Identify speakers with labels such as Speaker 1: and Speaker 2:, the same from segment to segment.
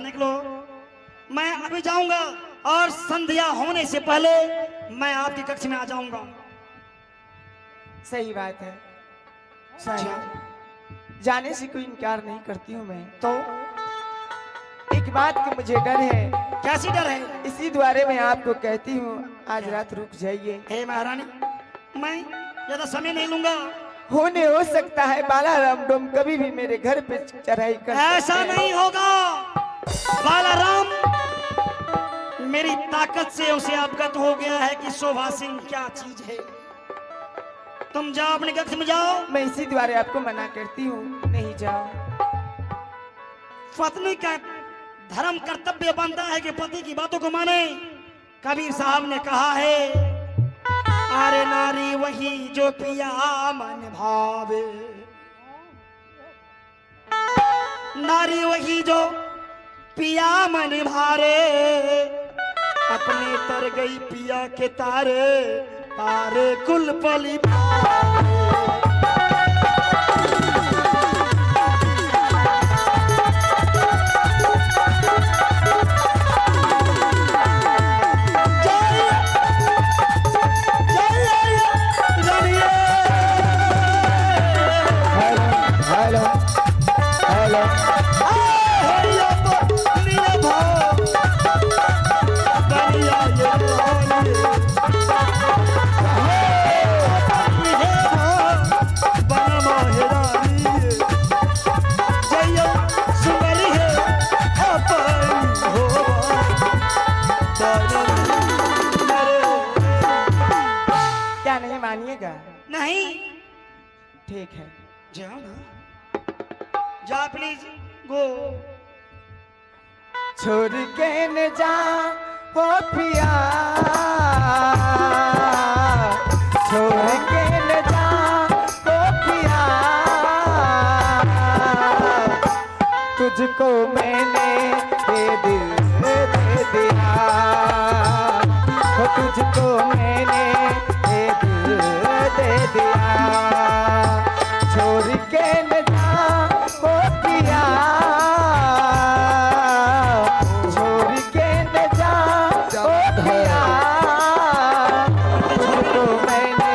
Speaker 1: निकलो, मैं अभी जाऊंगा और संध्या होने से पहले मैं आपके कक्ष में आ जाऊंगा।
Speaker 2: सही बात है, जाने से कोई इनकार नहीं करती हूँ मैं।
Speaker 1: तो
Speaker 2: एक बात की मुझे डर है।
Speaker 1: कैसी डर है?
Speaker 2: इसी द्वारे मैं आपको कहती हूँ आज रात रुक जाइए।
Speaker 1: हे महारानी, मैं ज्यादा समय नहीं लूंगा।
Speaker 2: होने हो सकता है बालाराम डोम कभी भी मेरे घर पे चढ़ाई कर।
Speaker 1: ऐसा नहीं होगा। बालाराम मेरी ताकत से उसे अवगत हो गया है कि शोभा सिंह क्या चीज है। तुम जाओ अपने कक्ष में जाओ।
Speaker 2: मैं इसी द्वारे आपको मना करती हूँ, नहीं जाओ।
Speaker 1: पत्नी का धर्म कर्तव्य बनता है कि पति की बातों को माने। कबीर साहब ने कहा है, अरे नारी वही जो पिया मन भावे, नारी वही जो पिया मन भारे, अपने तर गई पिया के तारे, तारे कुल पली नहीं।
Speaker 2: ठीक है,
Speaker 1: जाओ ना, जा प्लीज गो।
Speaker 2: छोड़ के न जा हो पिया, छोड़ के न जा हो पिया, तुझको मैंने ये दिल दे दिया, हो तुझको मैंने ये दिल दे दिया। छोड़ के न जा हो पिया, छोड़ के न जा हो पिया, तुझको मैंने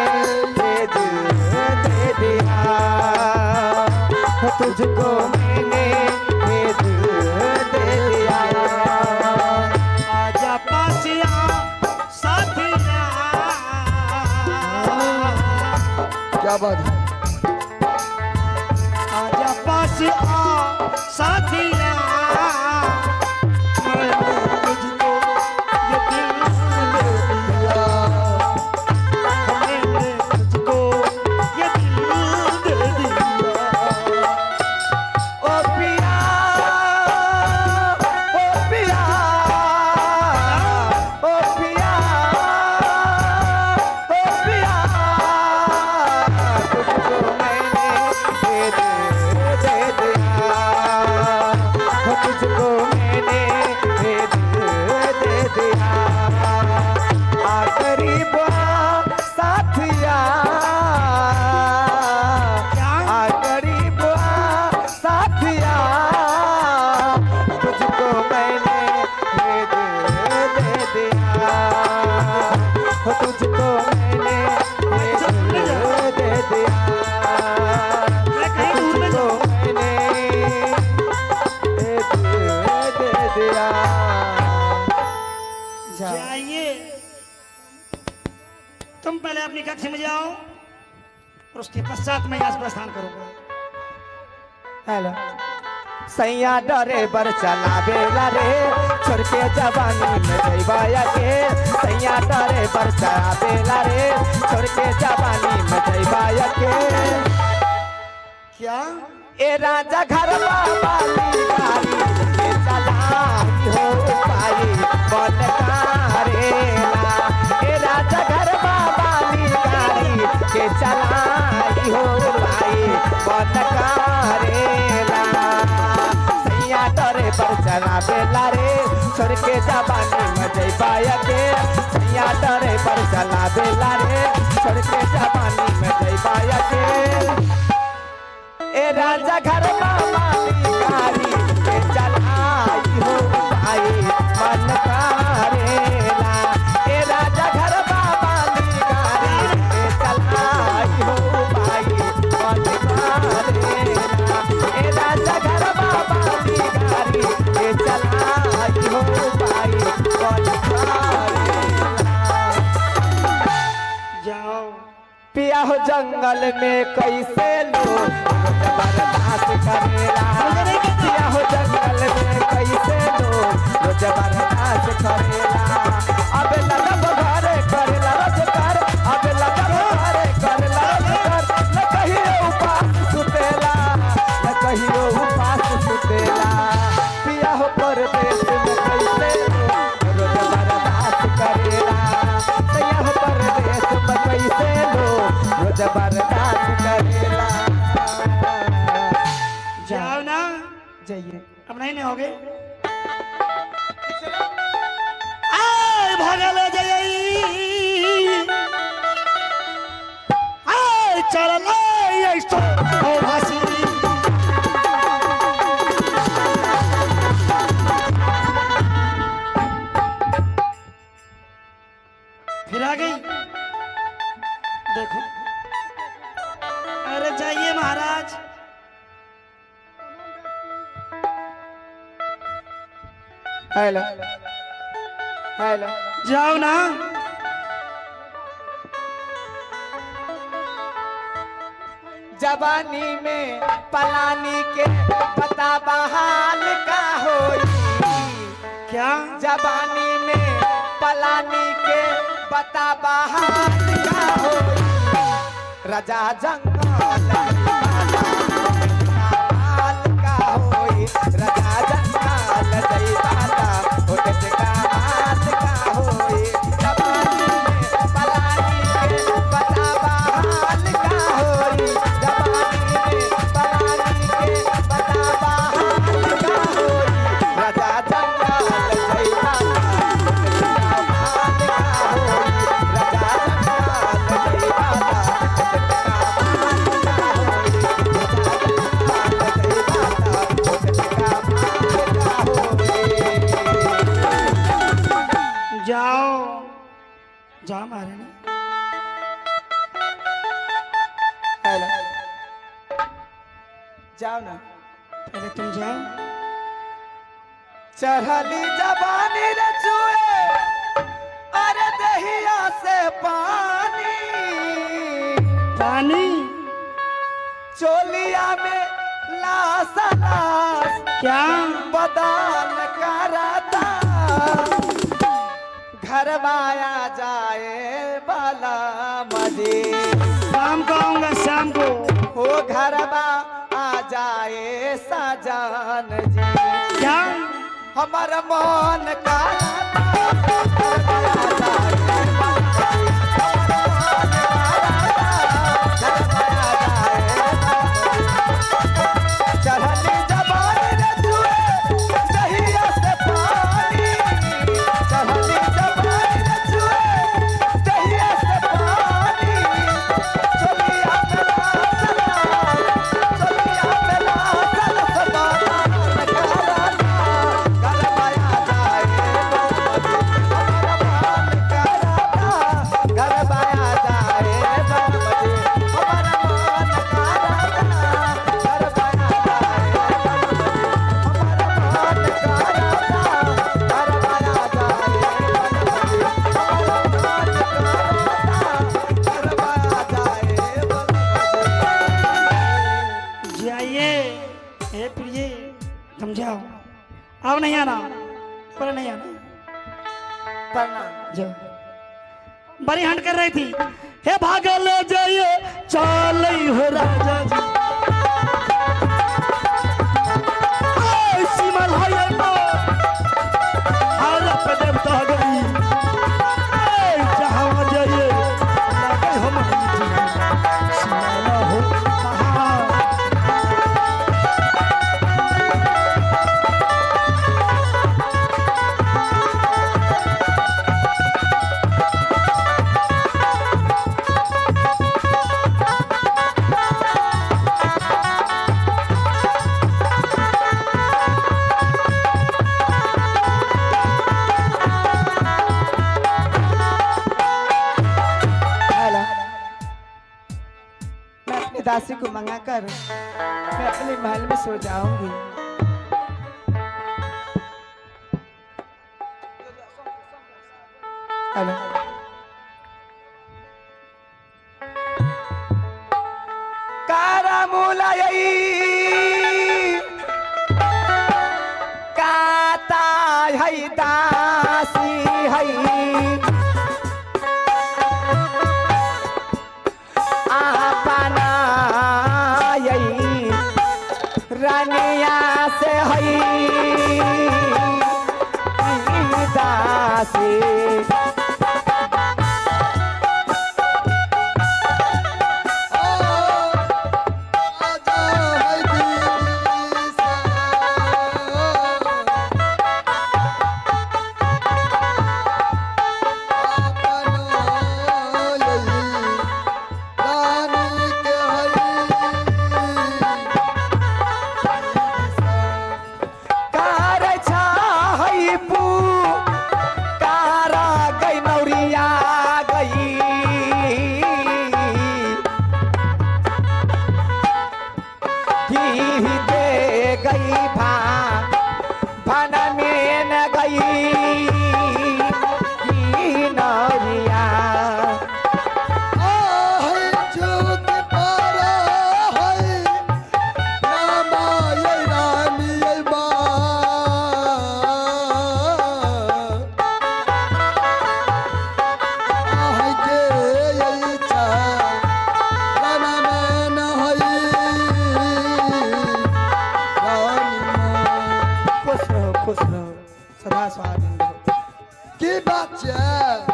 Speaker 2: ये दिल दे दिया, हो तुझको मैंने ये दिल दे दिया।
Speaker 1: आजा पास आ साथिया,
Speaker 3: क्या बात है?
Speaker 1: आजा पास आ साथिया, मैंने तुझको ये दिल दे दिया, मैंने तुझको ये दिल दे दिया।
Speaker 2: ओ पिया, ओ पिया, ओ पिया, ओ पिया, तुझको मैंने ये दिल दे दिया, हो तुझको मैंने ये दिल दे दिया। आ करीब आ साथिया, आ करीब आ साथिया, तुझको मैंने ये दिल दे दिया, हो तुझको मैंने ये दिल दे दिया,
Speaker 1: मैं कहीं दूर में
Speaker 2: तुझको मैंने ये दिल दे दिया। जाओ।
Speaker 1: जाइए, तुम पहले अपनी कक्ष में जाओ और उसके पश्चात मैं यहाँ से प्रस्थान करूंगा।
Speaker 2: हेलो, सैया डरे बर चला बेला रे, छोड़ के जवानी में जैबाया के, सैया डरे बर चला बेला रे, छोड़ के जवानी में जैबाया के।
Speaker 1: क्या?
Speaker 2: ए राजा घर वाली गाड़ी के चलाई हो पाई बनकारेला, ए राजा घर वाली गाड़ी के चलाई हो पाई बनकारेला। सैया डरे पर चला बेला रे, छोड़ के जवानी में जैबाया के, सैया डरे पर चला बेला रे, छोड़ के जवानी में जैबाया के। ए राजा घर वाली गाड़ी के चलाई हो पिया हो जंगल में कैसे लोग बर्दाश्त करेला। पिया हो जंगल में कैसे लोग बर्दाश्त करेला। अब लगब घरे करेला रोजगार, अब लगब घरे करेला रोजगार। न कहियो उपास सुतेला, न कहियो उपास सुतेला। पिया हो परदेश में कैसे लोग बर्दाश्त करेला। पिया हो परदेश में कैसे लोग बर्दाश्त करेला।
Speaker 1: जाओ ना,
Speaker 2: जाइए
Speaker 1: अब नहीं होगे। आय भगल जय, आय चल ओ भासी। फिर आ गई, देखो। अरे जाइए महाराज।
Speaker 2: हेलो हेलो
Speaker 1: जाओ ना।
Speaker 2: जवानी में पलानी के पता बहाल का होई।
Speaker 1: क्या
Speaker 2: जवानी में पलानी के पता बहाल का होई। राजा जंगल हाल का होई। राजा जंगल जैबाला उठत का हाल का होई। जवानी में पलानी के पता बहाल का होई। जवानी में पलानी के पता बहाल का होई। राजा जंगल जैबाला उठत का हाल का होई। राजा जंगल जैबाला उठत का हाल का होई।
Speaker 1: जाओ, जा मारे ना।
Speaker 2: हेलो जाओ ना।
Speaker 1: पहले तुम जाओ।
Speaker 2: चढ़ली जवानी रे चुए अरे दहिया से पानी।
Speaker 1: पानी
Speaker 2: चोलिया में लाश लाश
Speaker 1: क्या
Speaker 2: बदान कराता। घर माया जाए बाला मजे।
Speaker 1: शाम को आऊंगा, शाम को।
Speaker 2: हो घर आ जाए सजान जी।
Speaker 1: क्या
Speaker 2: हमार मन का घर माया जाए बाला जी। हमार मन का घर माया जाए बाला जी। चढ़ली जवानी रे चुए दहिया से पानी। चढ़ली जवानी रे चुए दहिया से पानी। चोलिया में लाश लाश, चोलिया में लाश लाश बदान कराता। घर माया जाए बाला जी। हमारा मन कराता। घर माया जाए बाला जी। हमारा मन कराता। घर माया जाए बाला जी। हमारा मन कराता। घर माया जाए बाला जी। हमारा मन कराता। घर माया जाए बाला जी।
Speaker 1: जाइए। हे प्रिय, तुम जाओ। अब नहीं आना, पर नहीं आना।
Speaker 2: प्रणाम।
Speaker 1: जाओ। बड़ी हंट कर रही थी। हे भागल जाइए, चल हो राजा जी। आय सिमल है तो हालत पे देवता गई। आय जहाँ जाइए लगे हमारी जी। सिमल हो कहाँ।
Speaker 2: हेलो मैं अपनी दासी को मंगाकर मैं अपने महल में सो जाऊंगी। हेलो रानिया से हई दासी
Speaker 3: आजा है दीसा अपनो यही रानी के
Speaker 2: कार छाई पू कारा गई नौरिया गई की दे गई भान में न गई की नौरिया खुश रहो सदा स्वागत रहो।
Speaker 3: की बात है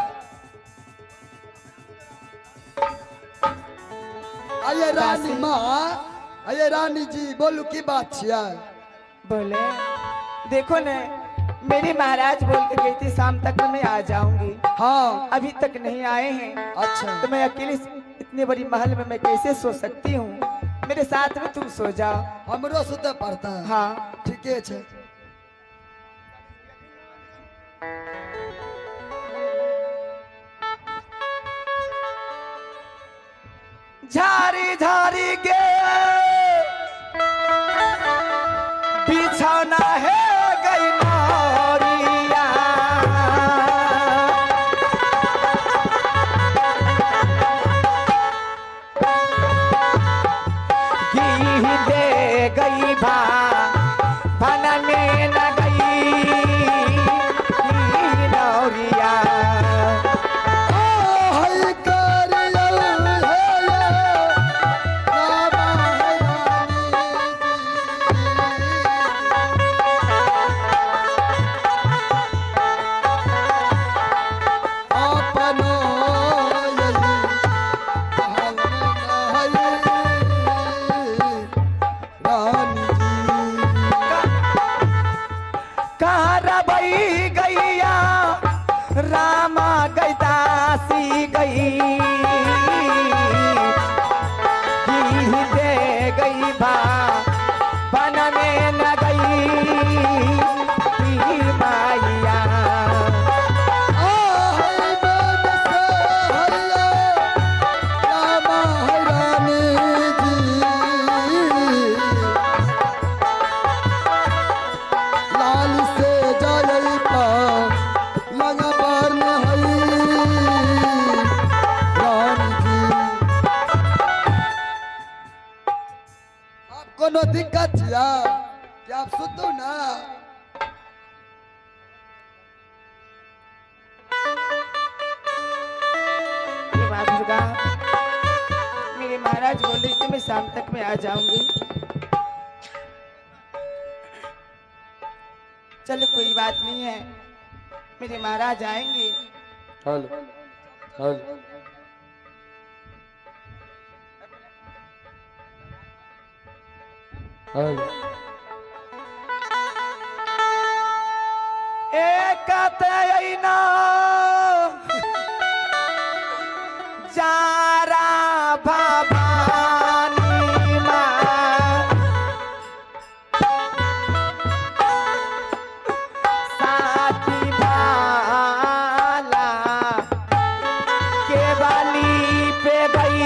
Speaker 3: आये रानी माँ आये रानी जी बोलू की बात है
Speaker 2: बोले देखो न मेरे महाराज बोल के गई थी शाम तक मैं आ जाऊंगी
Speaker 3: हाँ
Speaker 2: अभी तक नहीं आए हैं
Speaker 3: अच्छा
Speaker 2: तो मैं अकेले इतने बड़ी महल में मैं कैसे सो सकती हूँ मेरे साथ में तुम सो जाओ
Speaker 3: हमरो सुते पड़ता है
Speaker 2: हाँ
Speaker 3: ठीके छे
Speaker 2: झारी झारी के बिछौना है गई नौरिया घी दे गई भान में न गई नौरिया रामा गई दासी गई घी दे गई भान में न गई माइया
Speaker 3: कोनो दिक्कत या कि आप सुतो ना
Speaker 2: माँ दुर्गा मेरे महाराज बोल रही थी मैं शाम तक में आ जाऊंगी चलो कोई बात नहीं है मेरे महाराज आएंगे
Speaker 3: हेलो हेलो हेलो
Speaker 2: एक ना जारा भवानी माँ साथी भाला के बाली पे गई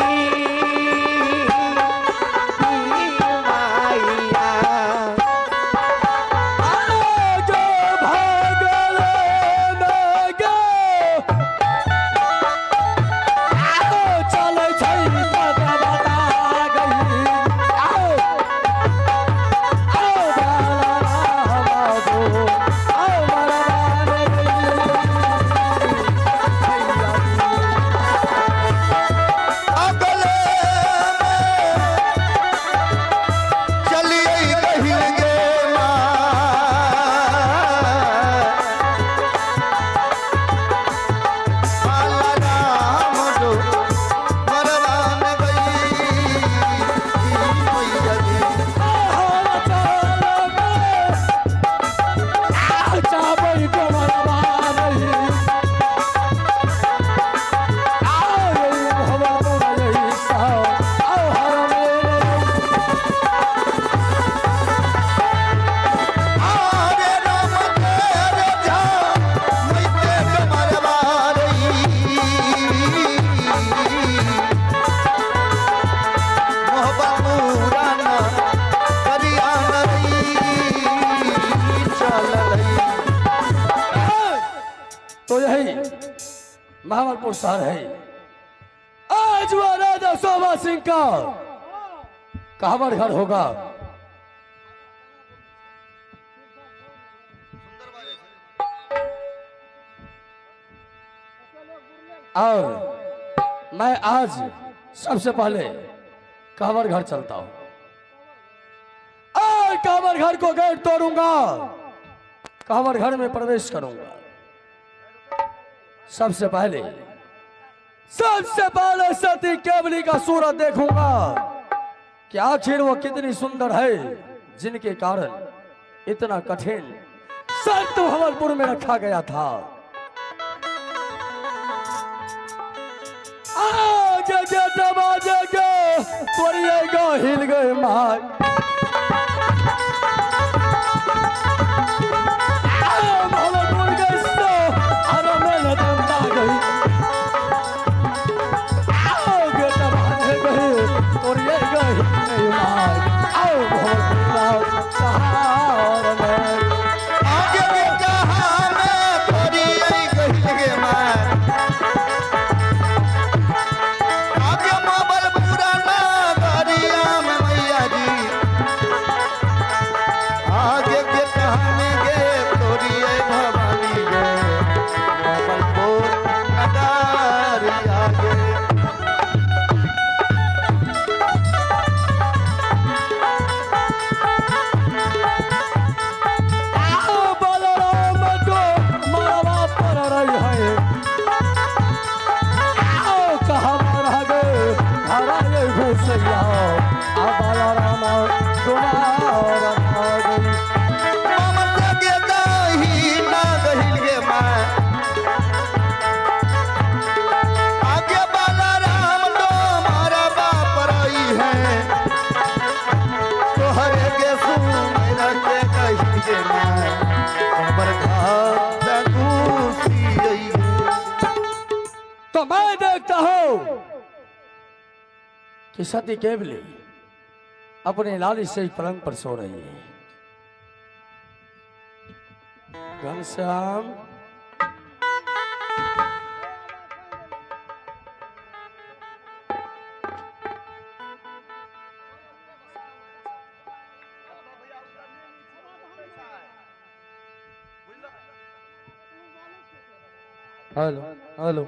Speaker 4: महावरपुर शहर है। आज वह राजा शोभा सिंह का कांवड़ घर होगा। और मैं आज सबसे पहले कांवड़ घर चलता हूं और कांवड़ घर को गेट तोड़ूंगा, कांवड़ घर में प्रवेश करूंगा। सबसे पहले सती केवली का सूरत देखूंगा कि आखिर वो कितनी सुंदर है, जिनके कारण इतना कठिन शर्त भंवरपुर में रखा गया था। आगे गेट बाजेगा, तोड़िएगा हिल गए माय, भंवरपुर गई सो अरे मैंने दंता गई। गेट बाजे गए, तोड़िएगा हिल गए माय, आओ भंवरपुर सहार में।
Speaker 5: आगे बेटा हमें थोड़ी आई गई गे मां, आगे माबल पुराना गरिया में मैया जी, आगे बेटा हमें गे थोड़ी आई भवानी गे, माबल पुर नगारिया गे।
Speaker 4: तो मैं देखता हूं कि सती केवली अपने लाली से पलंग पर सो रही है। Ghanshyam hello hello.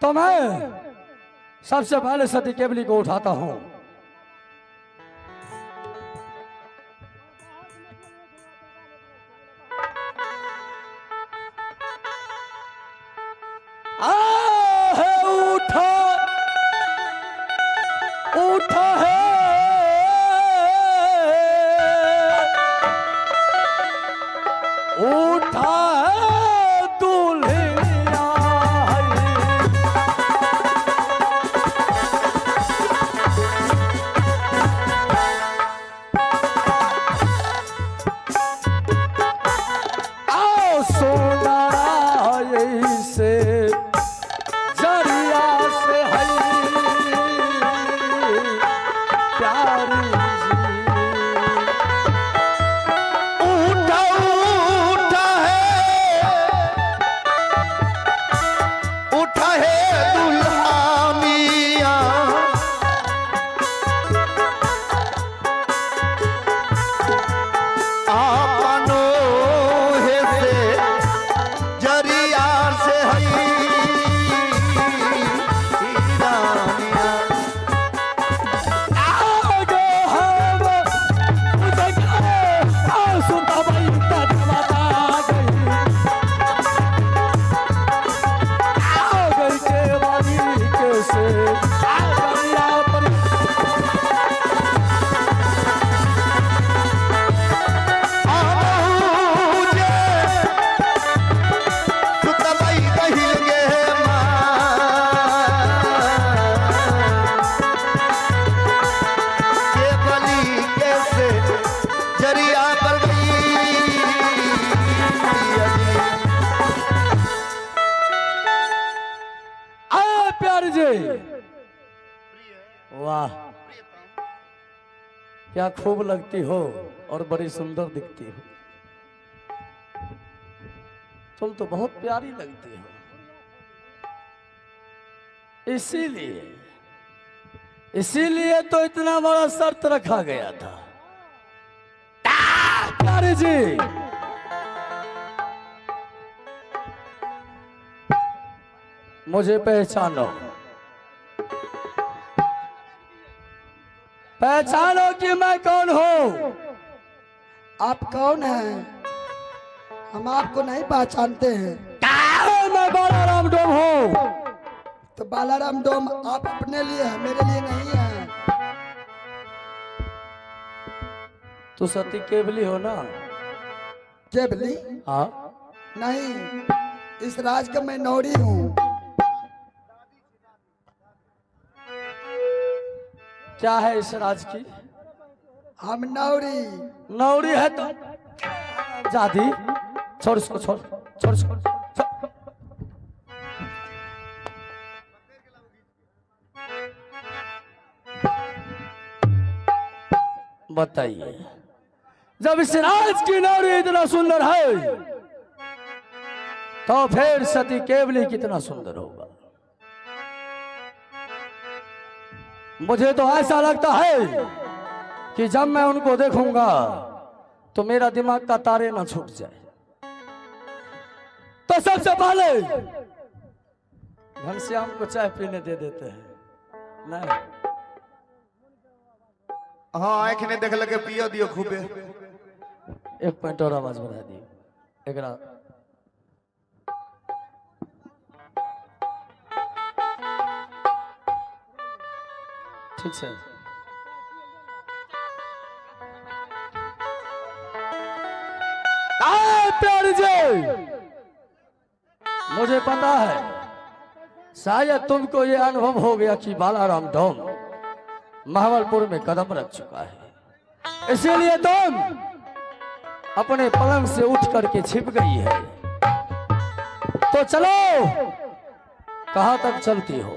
Speaker 4: तो मैं सबसे पहले सती केवली को उठाता हूं। उठा उठा है, उठा है दुल्हनिया आओ सोना से जरिया से है प्यारी
Speaker 5: उठा उठा है दुल्हनिया, आपनो है से जरिया से है रानिया।
Speaker 4: आगे हम सुनता भाई बता गई के बानी कैसे आगया पर प्यारे जी, वाह क्या खूब लगती हो और बड़ी सुंदर दिखती हो। तुम तो बहुत प्यारी लगती हो। इसीलिए इसीलिए तो इतना बड़ा शर्त रखा गया था। प्यारे जी, मुझे पहचानो, पहचानो कि मैं कौन हूं।
Speaker 3: आप कौन हैं? हम आपको नहीं पहचानते हैं।
Speaker 4: मैं बालाराम डोम हूं।
Speaker 3: तो बालाराम डोम आप अपने लिए हैं, मेरे लिए नहीं है।
Speaker 4: तू सती केवली हो ना?
Speaker 3: केवली?
Speaker 4: हाँ।
Speaker 3: नहीं, इस राज का मैं नौरी हूँ।
Speaker 4: क्या है इस राज की?
Speaker 3: हम नौरी।
Speaker 4: नौरी है तो जादी, छोड़ इसको, छोड़ छोड़ इसको, छोड़। बताइए, जब इस राज की नौरी इतना सुंदर है तो फिर सती केवली कितना सुंदर होगा। मुझे तो ऐसा लगता है कि जब मैं उनको देखूंगा तो मेरा दिमाग का तारे ना छूट जाए। तो सबसे पहले घनश्याम को चाय पीने दे देते हैं। नहीं,
Speaker 5: हाँ आँख ने देख लगे पियो दियो खूबे।
Speaker 4: एक पॉइंट और आवाज बढ़ा दी एकरा। ठीक से प्यारे जी, मुझे पता है शायद तुमको ये अनुभव हो गया कि बालाराम डोम महावलपुर में कदम रख चुका है, इसीलिए तुम अपने पलंग से उठ करके छिप गई है। तो चलो, कहां तक चलती हो?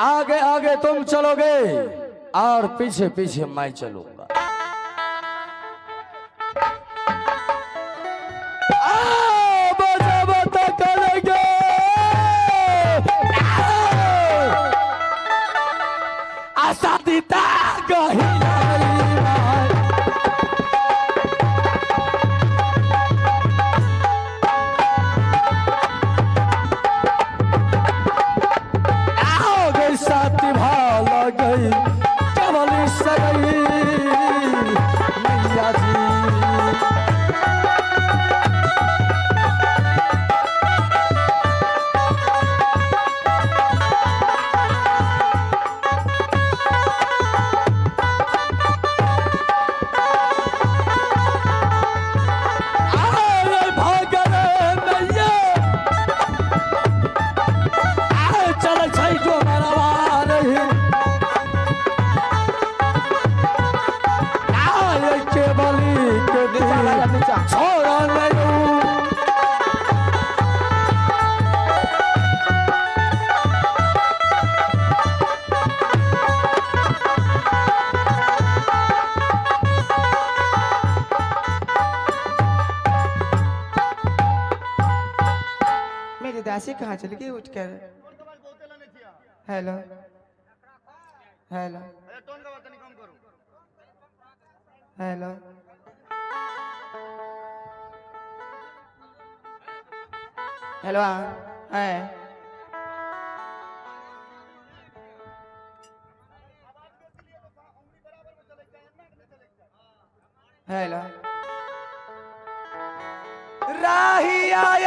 Speaker 4: आगे आगे तुम चलोगे और पीछे पीछे मैं चलूंगा।
Speaker 2: दासी कहाँ चली गई उठ कर? हेलो हेलो हेलो हेलो, है हेलो। राही आया